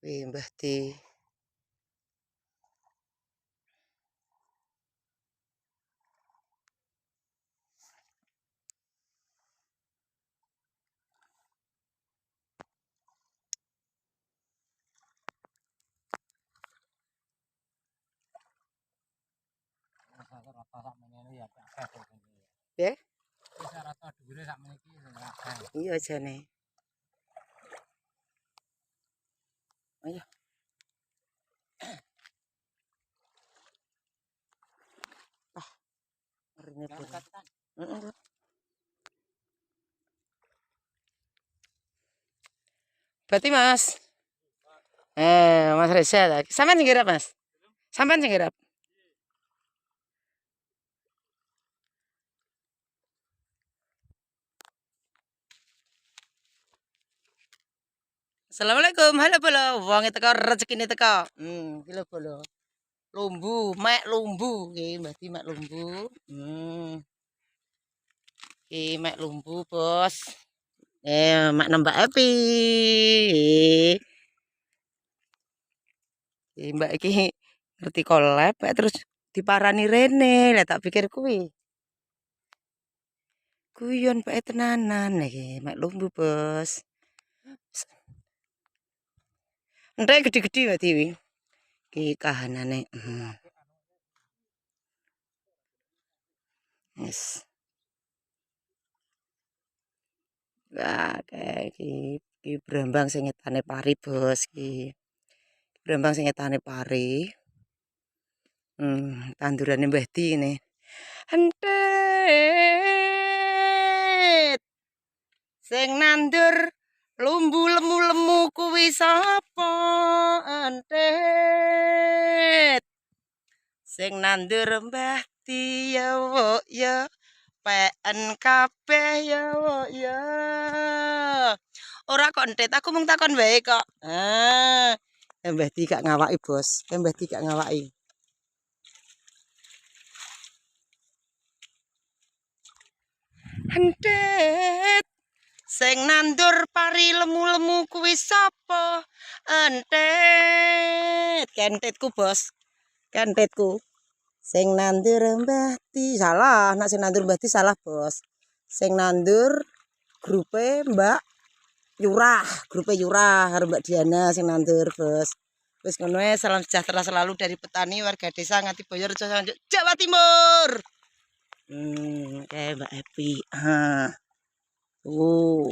Mbah Di. Ya? Iya jane. Ayo. Rene berangkat. Heeh. Berarti Mas. Mas Reza lagi. Sampean sing kirap, Mas? Sampean sing kirap? Assalamualaikum. Halo bolo. Wonge teko rezekine teko. Iki bolo. Lumbu, mek lumbu nggih, Mbah Di mek lumbu. Iki mek lumbu, Bos. Mak nembak Epi. Mbak iki ngerti collab terus diparani rene. Lah tak pikir kuwi. Guyon bae tenanan iki, mek lumbu, Bos. Entek gede-gede Mbak Dewi. Iki kahanane. Yes. Wah, kayak iki brambang sing ngetane pari, Bos iki. Brambang sing ngetane pari. Tandurane Mbah Di ini. Entet. Sing nandur lumbu lemu-lemu kuwi sapa? Entet. Sing nandur Mbah Di ya wok ya. PN kabeh ya wok ya. Ora kok entet, aku mung takon wae kok. Mbah Di gak ngawaki, Bos. Mbah Di gak ngawaki. Entet sing nandur pari lemu-lemu kuwi sapa? Entet, kentetku, Bos. Kentetku. Sing nandur Mbah Di salah, nek sing nandur Mbah Di salah, Bos. Sing nandur grupe Mbak Yurah, grupe Yurah karo Mbak Diana sing nandur, Bos. Wis ngono ae, salam sejahtera selalu dari petani warga desa Ngati Boyorejo Jawa Timur. Kayak Mbak Epi. Tuh.